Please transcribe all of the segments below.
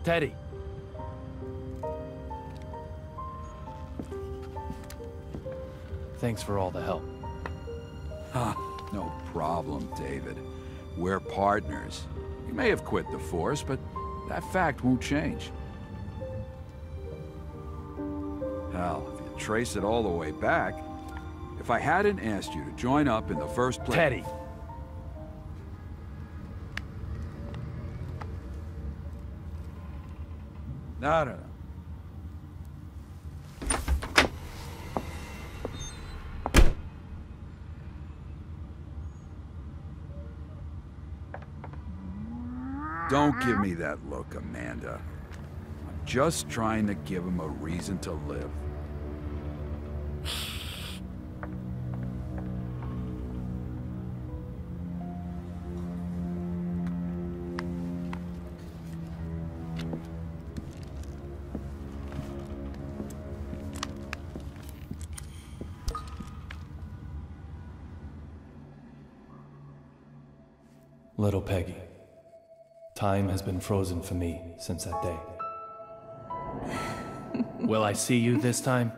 Teddy. Thanks for all the help. No problem, David. We're partners. You may have quit the force, but that fact won't change. Hell, if you trace it all the way back, if I hadn't asked you to join up in the first place... Teddy! No. Don't give me that look, Amanda. I'm just trying to give him a reason to live. Little Peggy. Time has been frozen for me since that day. Will I see you this time?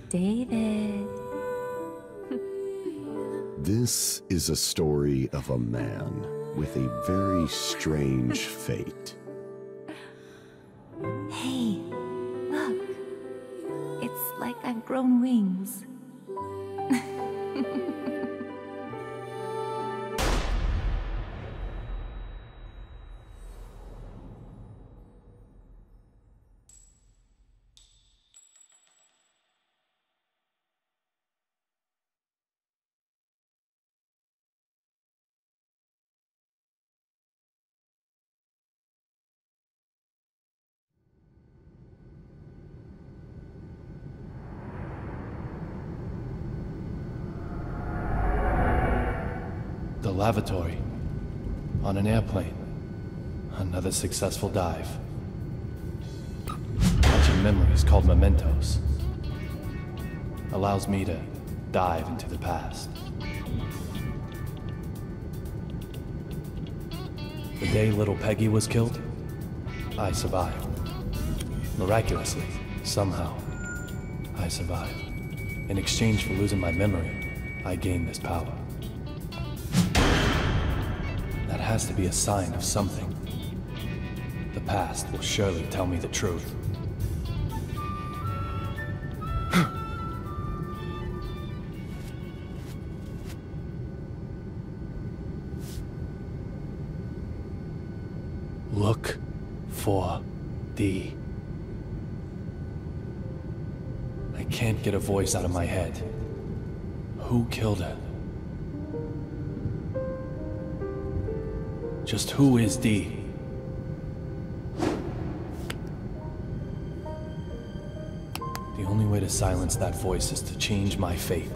David. This is a story of a man with a very strange fate. Hey, look. It's like I've grown wings. The lavatory. On an airplane. Another successful dive. Catching memories called mementos. Allows me to dive into the past. The day little Peggy was killed, I survived. Miraculously, somehow, I survived. In exchange for losing my memory, I gained this power. That has to be a sign of something. The past will surely tell me the truth. Look for D. I can't get a voice out of my head. Who killed her? Just who is D? The only way to silence that voice is to change my fate.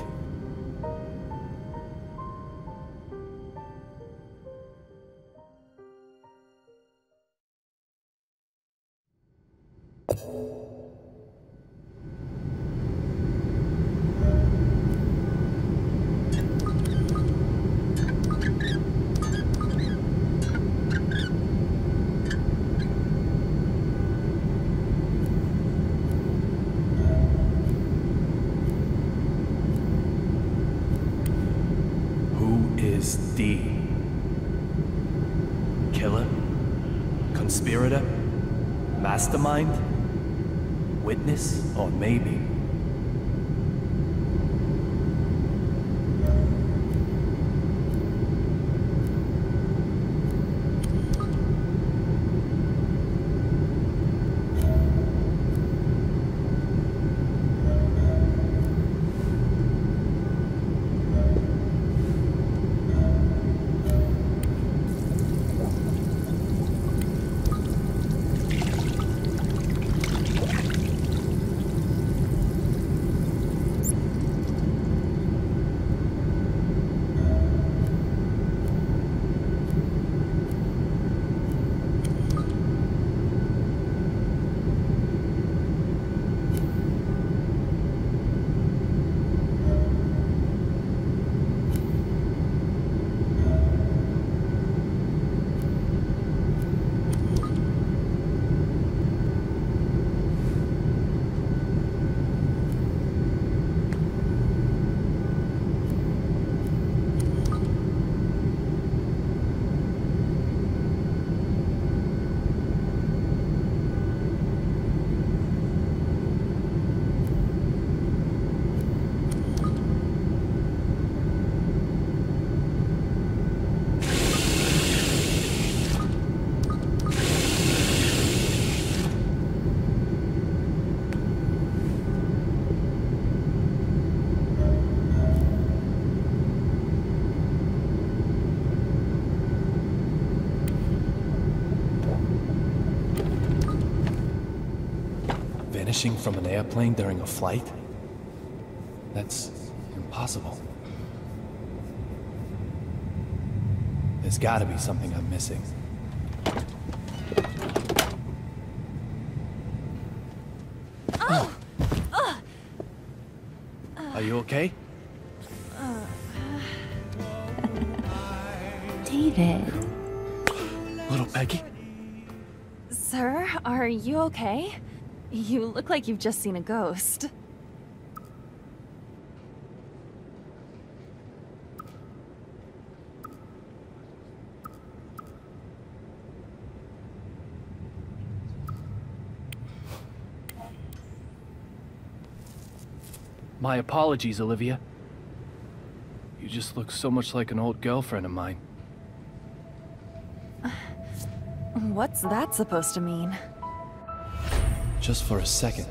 Is D. Killer? Conspirator? Mastermind? Witness? Or maybe... Vanishing from an airplane during a flight? That's impossible. There's gotta be something I'm missing. Are you okay? David. Little Peggy? Sir, are you okay? You look like you've just seen a ghost. My apologies, Olivia. You just look so much like an old girlfriend of mine. What's that supposed to mean? Just for a second,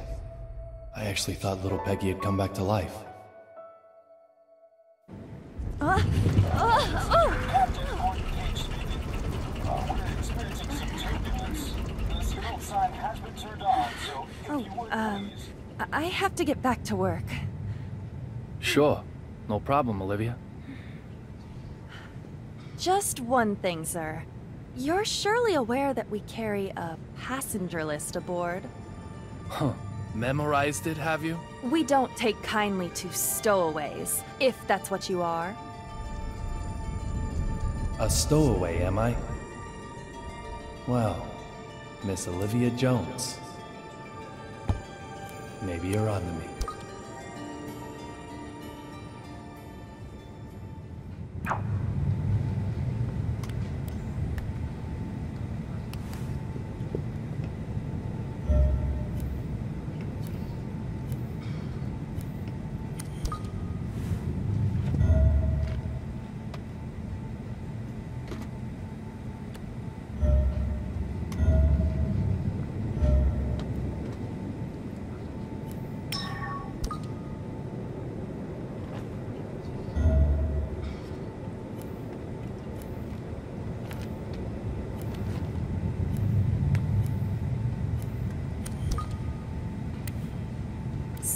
I actually thought little Peggy had come back to life. I have to get back to work. Sure, no problem, Olivia. Just one thing, sir. You're surely aware that we carry a passenger list aboard? Huh. Memorized it, have you? We don't take kindly to stowaways, if that's what you are. A stowaway, am I? Well, Miss Olivia Jones. Maybe you're on to me.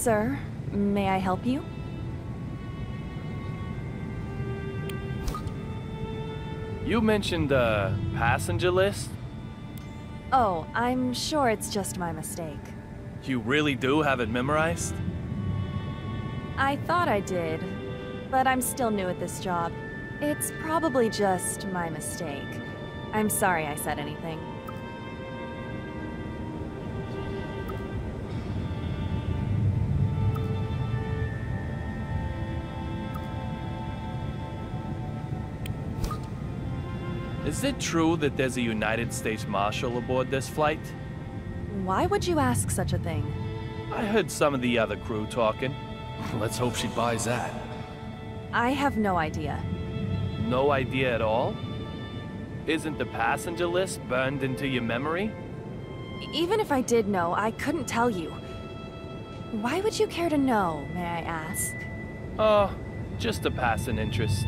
sir. May I help you? You mentioned a passenger list? Oh, I'm sure it's just my mistake. You really do have it memorized? I thought I did, but I'm still new at this job. It's probably just my mistake. I'm sorry I said anything. Is it true that there's a United States Marshal aboard this flight? Why would you ask such a thing? I heard some of the other crew talking. Let's hope she buys that. I have no idea. No idea at all? Isn't the passenger list burned into your memory? Even if I did know, I couldn't tell you. Why would you care to know, may I ask? Oh, just a passing interest.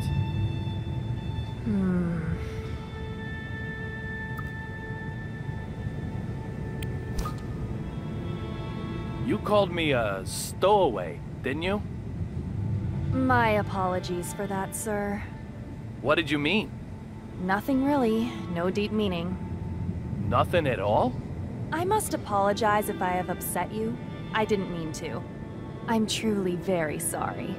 You called me a stowaway, didn't you? My apologies for that, sir. What did you mean? Nothing really. No deep meaning. Nothing at all? I must apologize if I have upset you. I didn't mean to. I'm truly very sorry.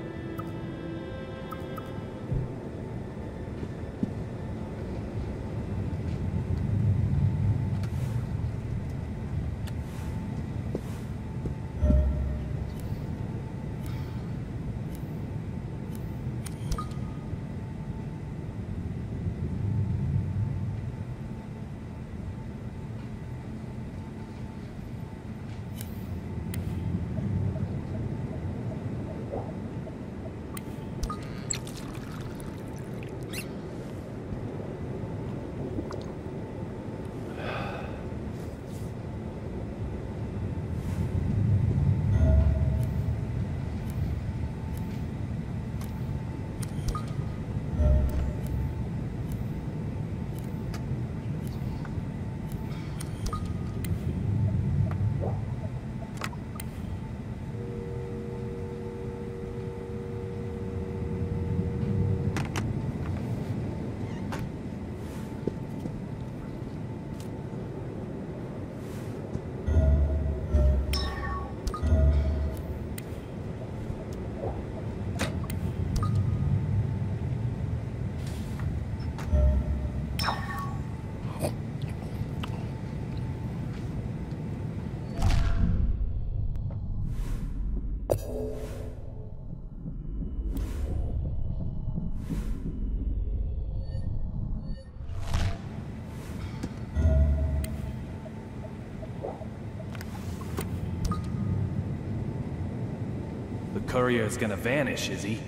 The courier is gonna vanish, is he?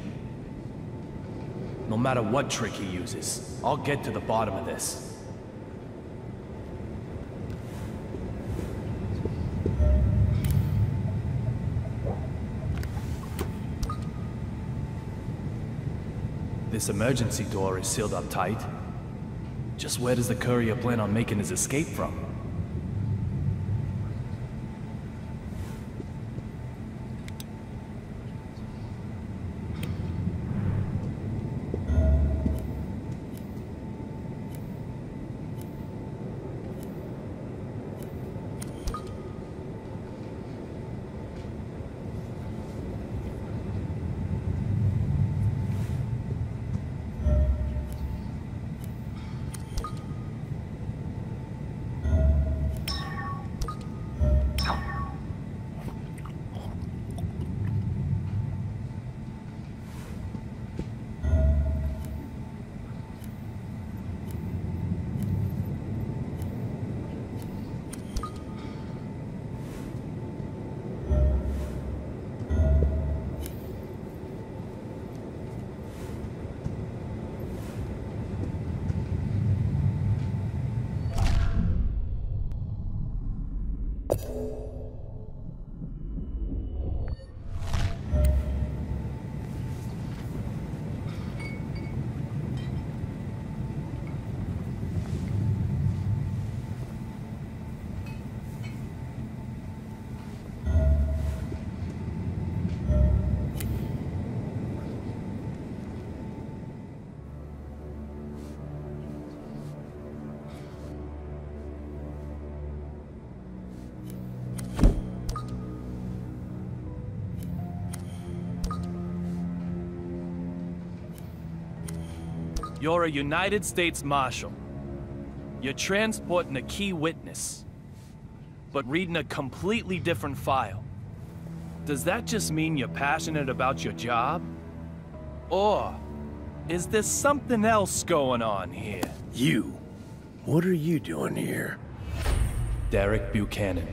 No matter what trick he uses, I'll get to the bottom of this. This emergency door is sealed up tight. Just where does the courier plan on making his escape from? You're a United States Marshal. You're transporting a key witness, but reading a completely different file. Does that just mean you're passionate about your job? Or is there something else going on here? You. What are you doing here? Derek Buchanan,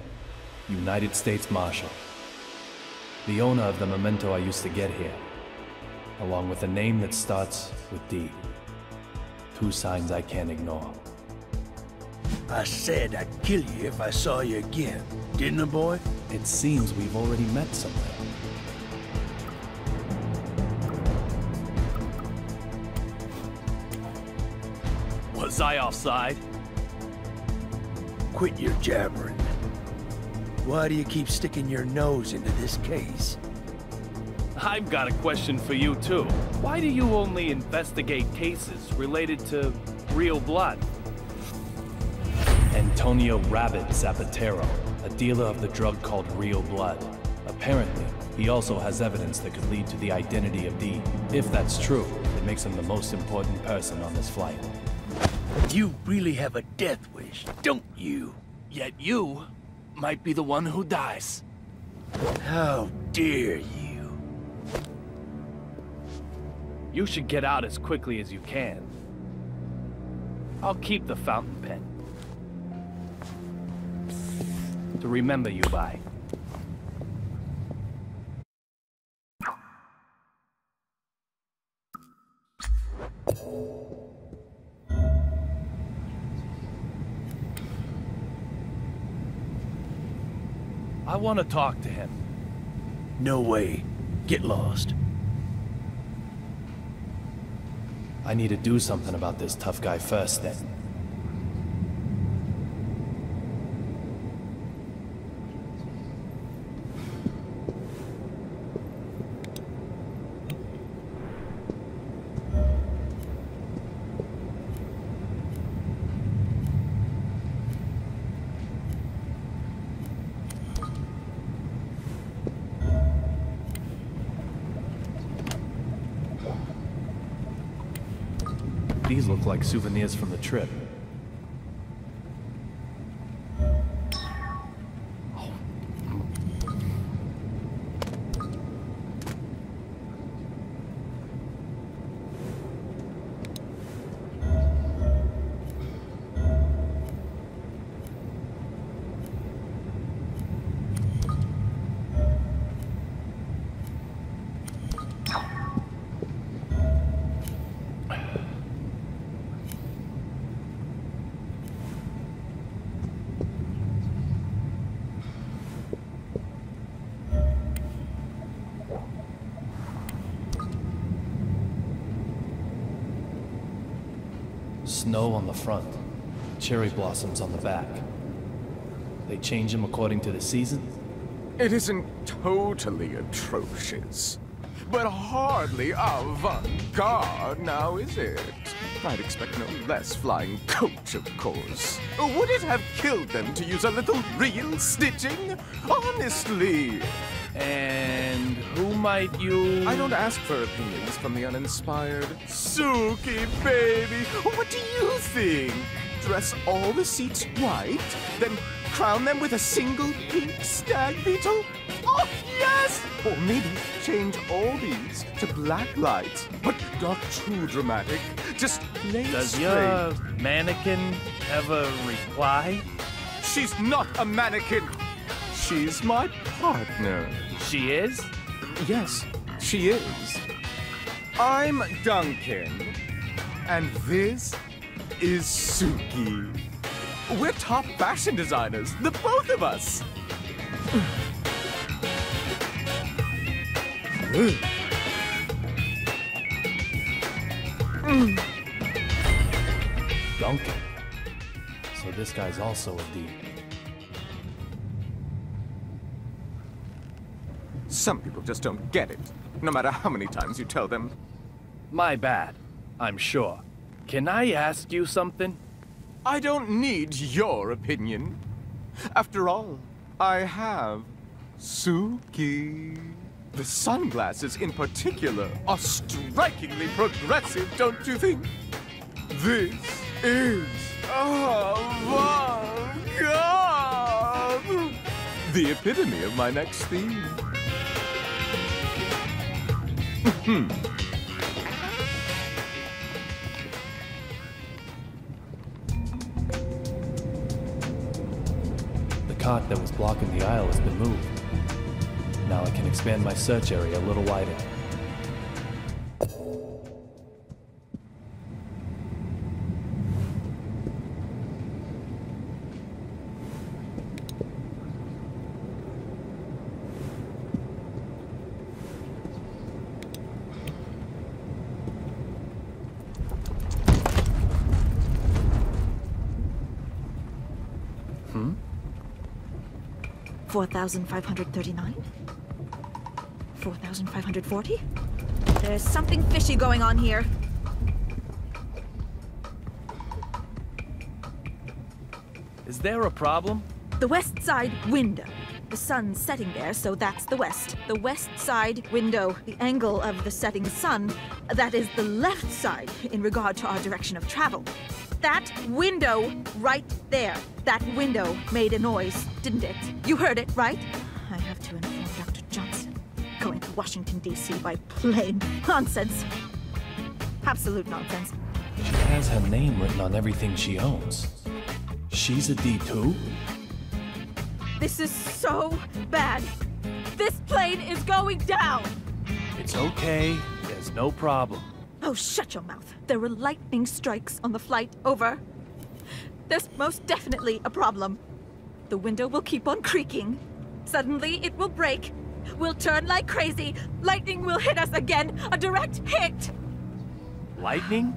United States Marshal. The owner of the memento I used to get here, along with a name that starts with D. Two signs I can't ignore. I said I'd kill you if I saw you again, didn't I, boy? It seems we've already met somewhere. Was I offside? Quit your jabbering. Why do you keep sticking your nose into this case? I've got a question for you, too. Why do you only investigate cases related to real blood? Antonio Rabbit Zapatero, a dealer of the drug called Real Blood. Apparently, he also has evidence that could lead to the identity of D. If that's true, it makes him the most important person on this flight. You really have a death wish, don't you? Yet you might be the one who dies. How dare you? You should get out as quickly as you can. I'll keep the fountain pen to remember you by. I want to talk to him. No way. Get lost. I need to do something about this tough guy first, then. These look like souvenirs from the trip. Snow on the front, cherry blossoms on the back. They change them according to the season? It isn't totally atrocious, but hardly avant-garde now, is it? I'd expect no less flying coach, of course. Would it have killed them to use a little real stitching? Honestly! And who might you... I don't ask for opinions from the uninspired. Suki, baby! What do you think? Dress all the seats white, then crown them with a single pink stag beetle? Oh, yes! Or maybe change all these to black lights, but not too dramatic. Just play Does straight. your mannequin ever reply? She's not a mannequin. She's my partner. She is? Yes, she is. I'm Duncan, and this is Suki. We're top fashion designers, the both of us. Duncan. So this guy's also a D. Some people just don't get it, no matter how many times you tell them. My bad, I'm sure. Can I ask you something? I don't need your opinion. After all, I have Suki. The sunglasses in particular are strikingly progressive, don't you think? This is avant-garde! The epitome of my next theme. The cot that was blocking the aisle has been moved. Now I can expand my search area a little wider. Hmm? 4,539? 4,540? There's something fishy going on here. Is there a problem? The west side window. The sun's setting there, so that's the west. The west side window. The angle of the setting sun, that is the left side in regard to our direction of travel. That window right there. That window made a noise, didn't it? You heard it, right? I have to inform Dr. Johnson. Going to Washington, D.C. by plane. Nonsense. Absolute nonsense. She has her name written on everything she owns. She's a D2? This is so bad. This plane is going down. It's okay. There's no problem. Oh, shut your mouth. There were lightning strikes on the flight over. There's most definitely a problem. The window will keep on creaking. Suddenly, it will break. We'll turn like crazy. Lightning will hit us again. A direct hit. Lightning?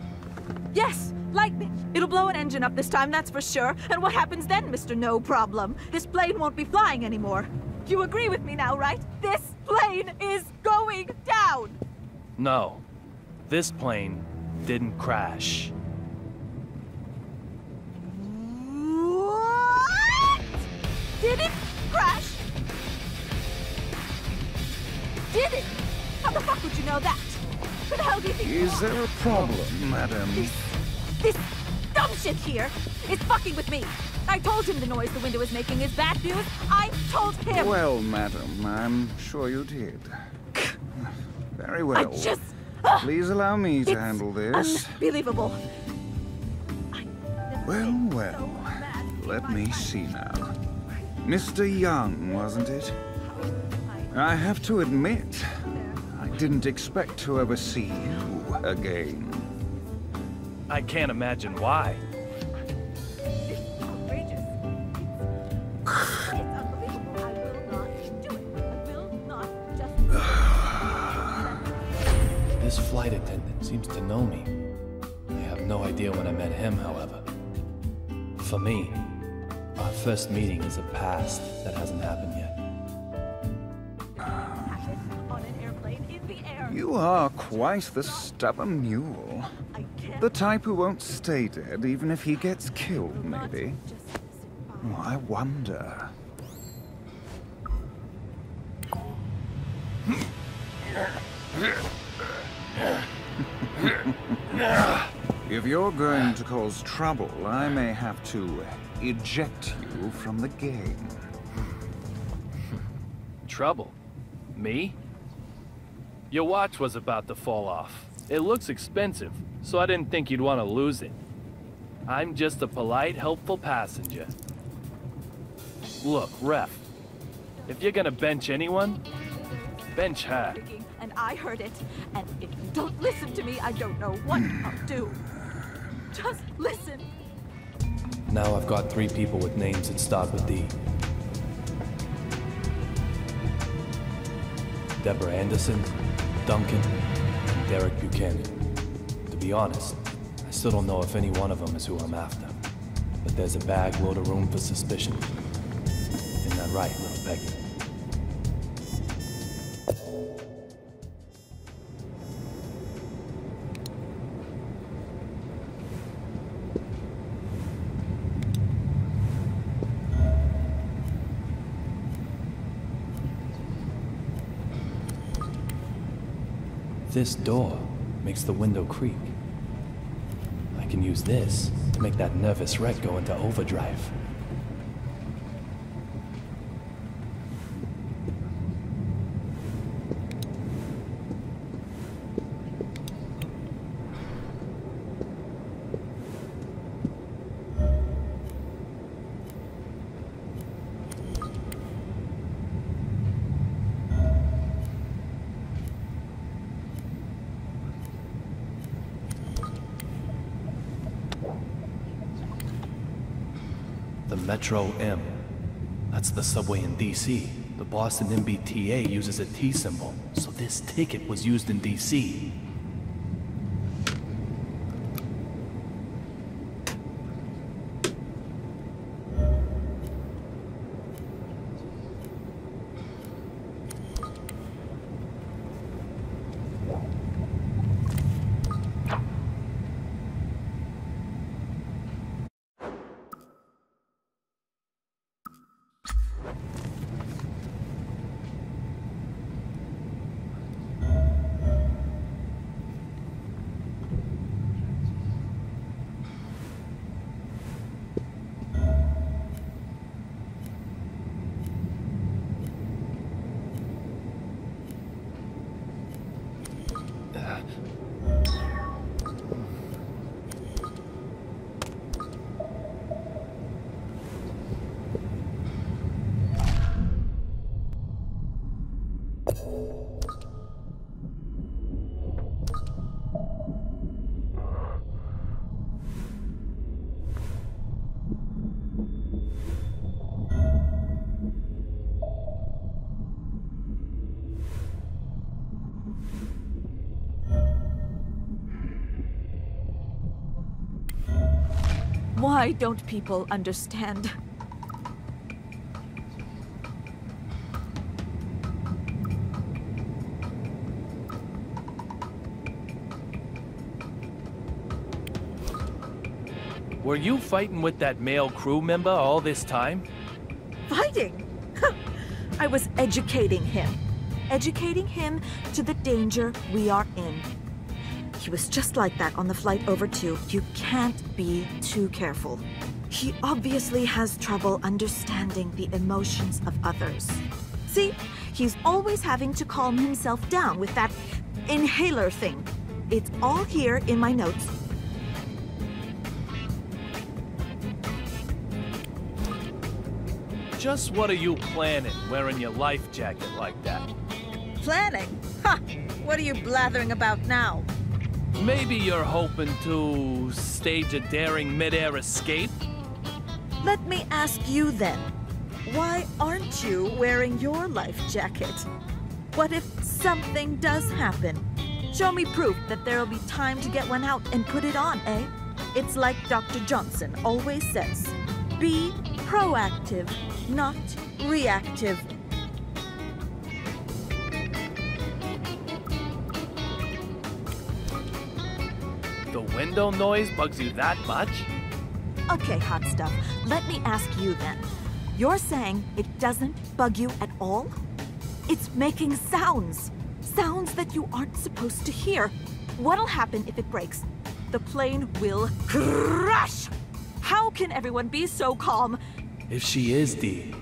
Yes, lightning. It'll blow an engine up this time, that's for sure. And what happens then, Mr. No Problem? This plane won't be flying anymore. You agree with me now, right? This plane is going down! No. This plane didn't crash. What? Did it crash? Did it? How the fuck would you know that? Who the hell do you think you Is are? there a problem, madam? This dumb shit here is fucking with me. I told him the noise the window is making is bad news. I told him. Well, madam, I'm sure you did. Very well. I just... Please allow me to handle this. Unbelievable. Well, well. Let me see now. Mr. Young, wasn't it? I have to admit, I didn't expect to ever see you again. I can't imagine why. It's outrageous. It's unbelievable. I will not do it. I will not just... This flight attendant seems to know me. I have no idea when I met him, however. For me, our first meeting is a past that hasn't happened yet. On an airplane in the air. You are quite the stubborn mule. The type who won't stay dead even if he gets killed, maybe. Oh, I wonder. If you're going to cause trouble, I may have to eject you from the game. Trouble? Me? Your watch was about to fall off. It looks expensive, so I didn't think you'd want to lose it. I'm just a polite, helpful passenger. Look, Ref, if you're gonna bench anyone, bench her. And I heard it, and if you don't listen to me, I don't know what I'll do. Just listen. Now I've got 3 people with names that start with D. Deborah Anderson, Duncan, and Derek Buchanan. To be honest, I still don't know if any one of them is who I'm after. But there's a bag load of room for suspicion. Isn't that right, little Peggy? This door makes the window creak. I can use this to make that nervous wreck go into overdrive. The Metro M. That's the subway in DC. The Boston MBTA uses a T symbol, so this ticket was used in DC. Why don't people understand? Were you fighting with that male crew member all this time? Fighting? I was educating him. Educating him to the danger we are in. He was just like that on the flight over too. You can't be too careful. He obviously has trouble understanding the emotions of others. See, he's always having to calm himself down with that inhaler thing. It's all here in my notes. Just what are you planning, wearing your life jacket like that? Planning? Ha! What are you blathering about now? Maybe you're hoping to stage a daring mid-air escape? Let me ask you then. Why aren't you wearing your life jacket? What if something does happen? Show me proof that there'll be time to get one out and put it on, eh? It's like Dr. Johnson always says. Be proactive, not reactive. The window noise bugs you that much? Okay, hot stuff. Let me ask you then. You're saying it doesn't bug you at all? It's making sounds. Sounds that you aren't supposed to hear. What'll happen if it breaks? The plane will crash! How can everyone be so calm? If she is Dee,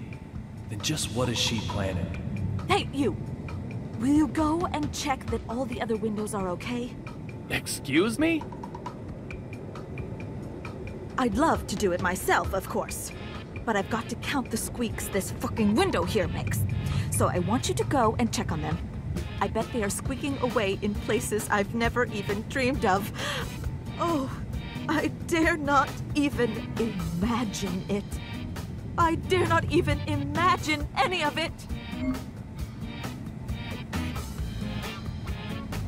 then just what is she planning? Hey, you! Will you go and check that all the other windows are okay? Excuse me? I'd love to do it myself, of course. But I've got to count the squeaks this fucking window here makes. So I want you to go and check on them. I bet they are squeaking away in places I've never even dreamed of. Oh, I dare not even imagine it. I dare not even imagine any of it.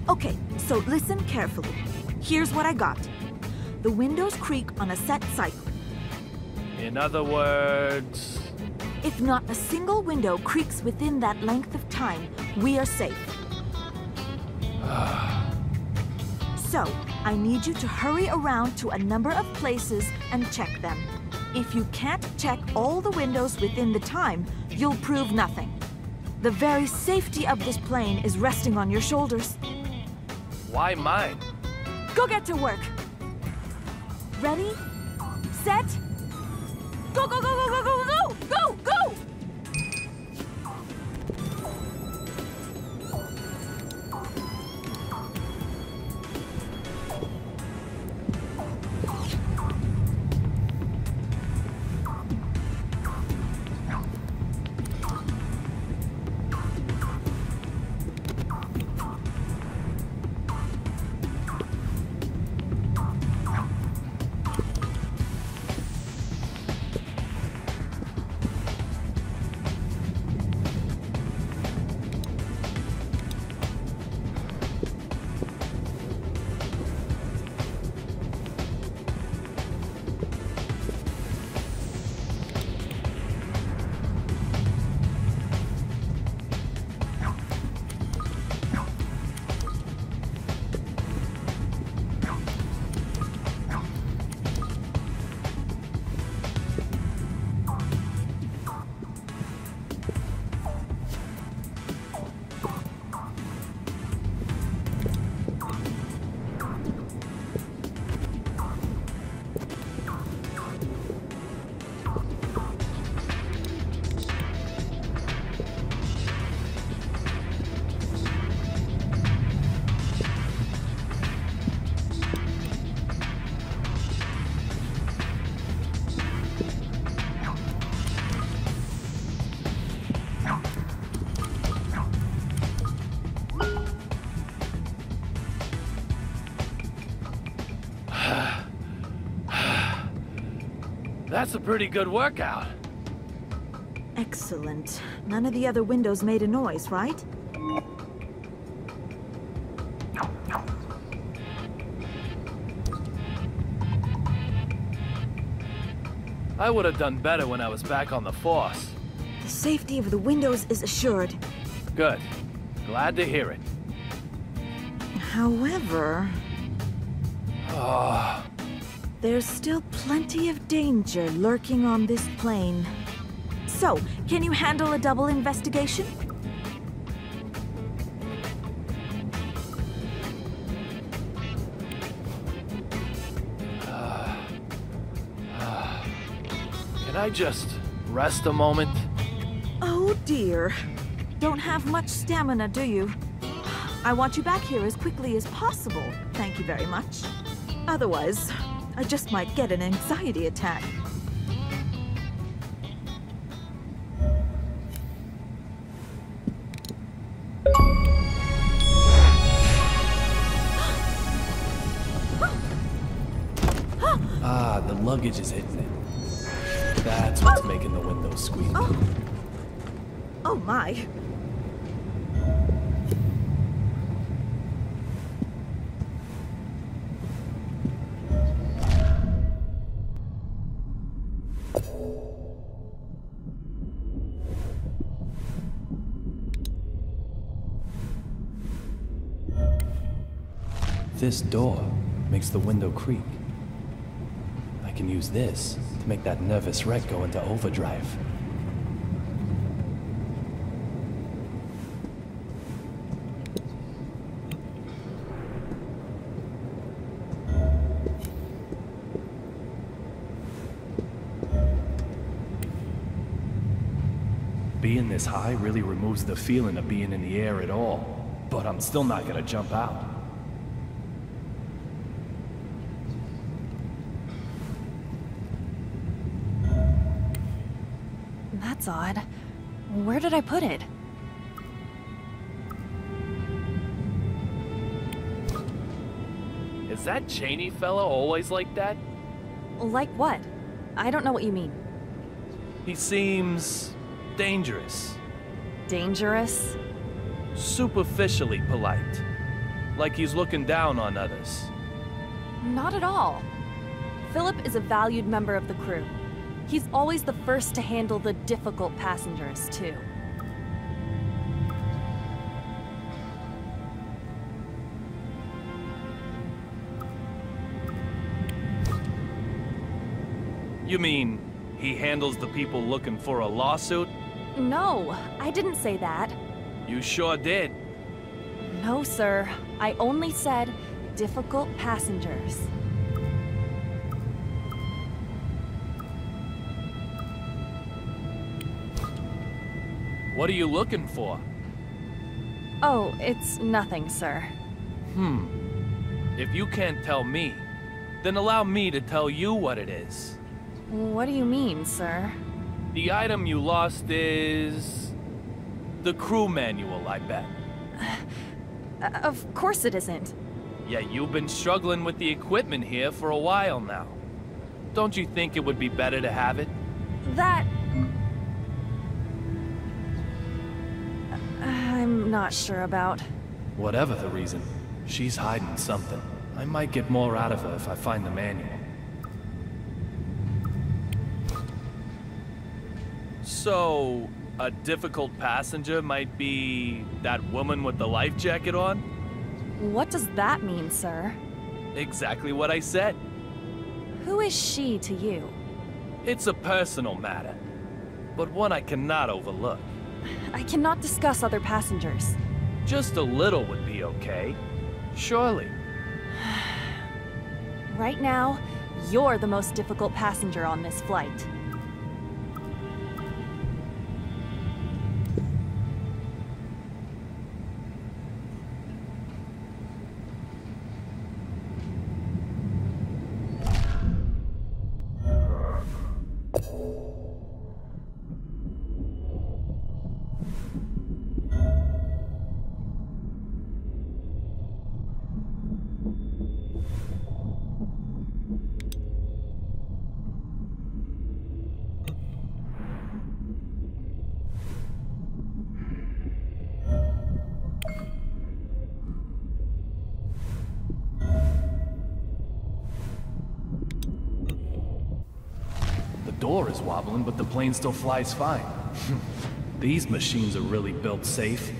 Okay, so listen carefully. Here's what I got. The windows creak on a set cycle. In other words... If not a single window creaks within that length of time, we are safe. So, I need you to hurry around to a number of places and check them. If you can't check all the windows within the time, you'll prove nothing. The very safety of this plane is resting on your shoulders. Why mine? Go get to work. Ready? Set? Go, go, go, go, go, go, go, go, go! That's a pretty good workout. Excellent. None of the other windows made a noise, right? I would have done better when I was back on the force. The safety of the windows is assured. Good. Glad to hear it. However... Oh. There's still plenty of danger lurking on this plane. So, can you handle a double investigation? Can I just rest a moment? Oh dear. Don't have much stamina, do you? I want you back here as quickly as possible. Thank you very much. Otherwise, I just might get an anxiety attack. Ah, the luggage is hitting it. That's what's making the windows squeak. Oh my. This door makes the window creak. I can use this to make that nervous wreck go into overdrive. Being this high really removes the feeling of being in the air at all, but I'm still not gonna jump out. That's odd. Where did I put it? Is that Cheney fella always like that? Like what? I don't know what you mean. He seems dangerous. Dangerous? Superficially polite. Like he's looking down on others. Not at all. Philip is a valued member of the crew. He's always the first to handle the difficult passengers, too. You mean, he handles the people looking for a lawsuit? No, I didn't say that. You sure did. No, sir. I only said difficult passengers. What are you looking for? Oh, it's nothing, sir. If you can't tell me, then allow me to tell you what it is. What do you mean, sir? The item you lost is... the crew manual, I bet. Of course it isn't. Yeah, you've been struggling with the equipment here for a while now. Don't you think it would be better to have it? That... I'm not sure about. Whatever the reason, she's hiding something. I might get more out of her if I find the manual. So, a difficult passenger might be that woman with the life jacket on? What does that mean, sir? Exactly what I said. Who is she to you? It's a personal matter, but one I cannot overlook. I cannot discuss other passengers. Just a little would be okay. Surely. Right now, you're the most difficult passenger on this flight. The door is wobbling, but the plane still flies fine. These machines are really built safe.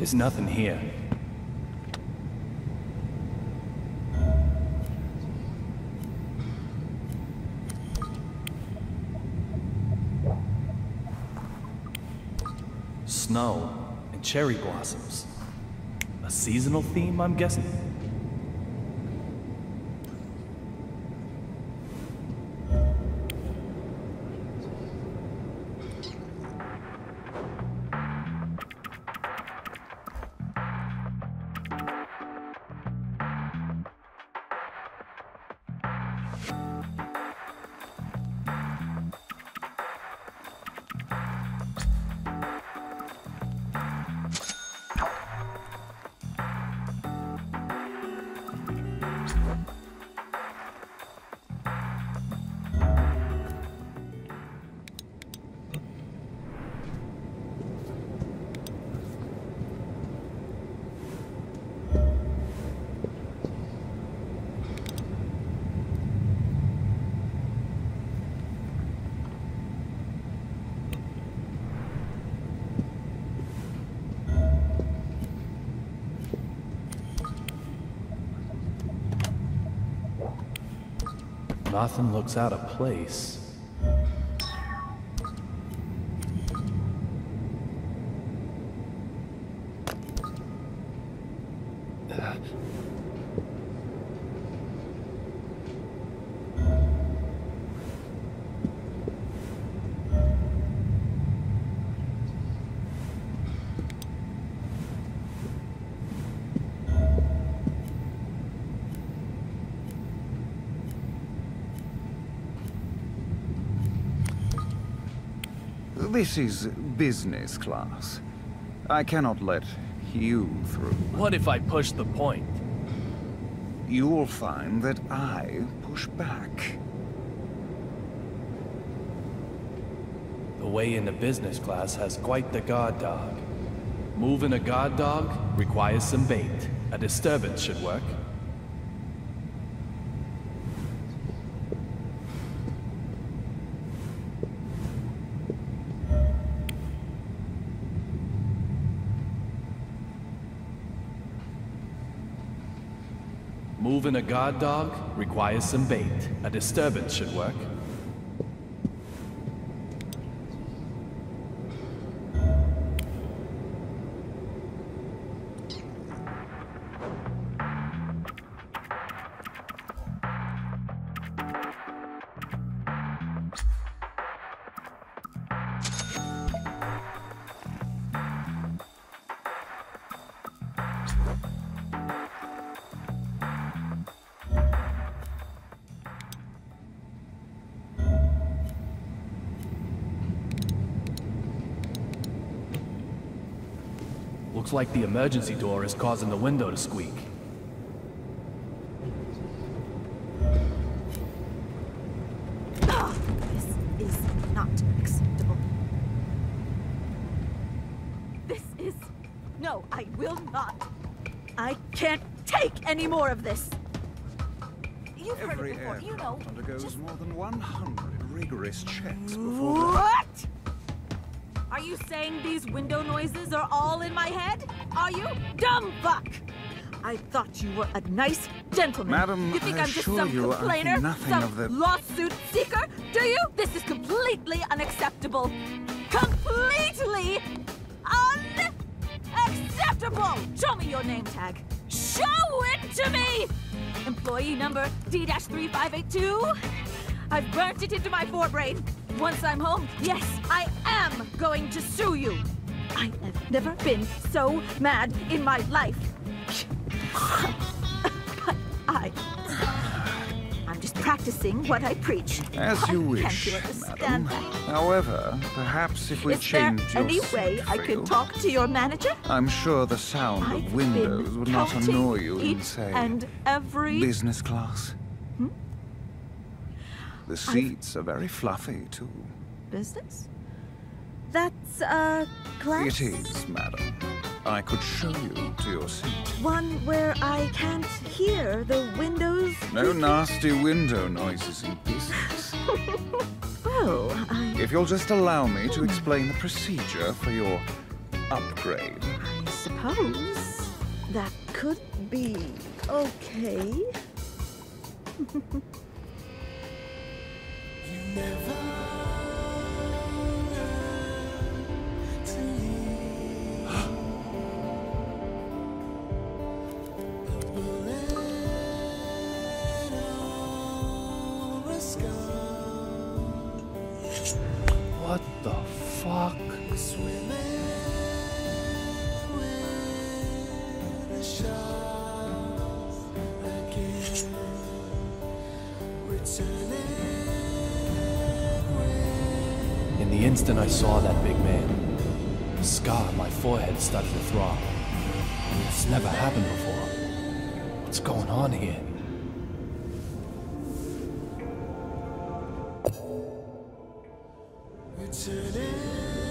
There's nothing here. Snow and cherry blossoms. A seasonal theme, I'm guessing? Nothing looks out of place. This is business class. I cannot let you through. What if I push the point? You'll find that I push back. The way into business class has quite the guard dog. Moving a guard dog requires some bait. A disturbance should work. Moving a guard dog requires some bait. A disturbance should work. Looks like the emergency door is causing the window to squeak. This is not acceptable. This is... No, I will not. I can't take any more of this. You've heard Every it before, you know. aircraft undergoes Just... more than 100 rigorous checks before... What? Are you saying these window noises are all in my head? Are you? Dumb fuck! I thought you were a nice gentleman. Madam, you think I I'm just assure some you, I think complainer? nothing Some of the... lawsuit seeker? Do you? This is completely unacceptable. Completely unacceptable! Show me your name tag. Show it to me! Employee number D-3582? I've burnt it into my forebrain. Once I'm home, yes, I am going to sue you. I have never been so mad in my life. But I'm just practicing what I preach. As you wish, Can't you understand madam. that? However, perhaps if we Is there change your any way I seat could feel, talk to your manager? I'm sure the sound I've of windows been would not counting annoy you in, each say, and every... business class. The seats are very fluffy, too. Business? That's, class? It is, madam. I could show you to your seat. One where I can't hear the windows? No nasty window noises in business. Well, If you'll just allow me to explain the procedure for your upgrade. I suppose that could be okay. What the fuck? In the instant I saw that big man, the scar on my forehead started to throb. It's never happened before. What's going on here? Returning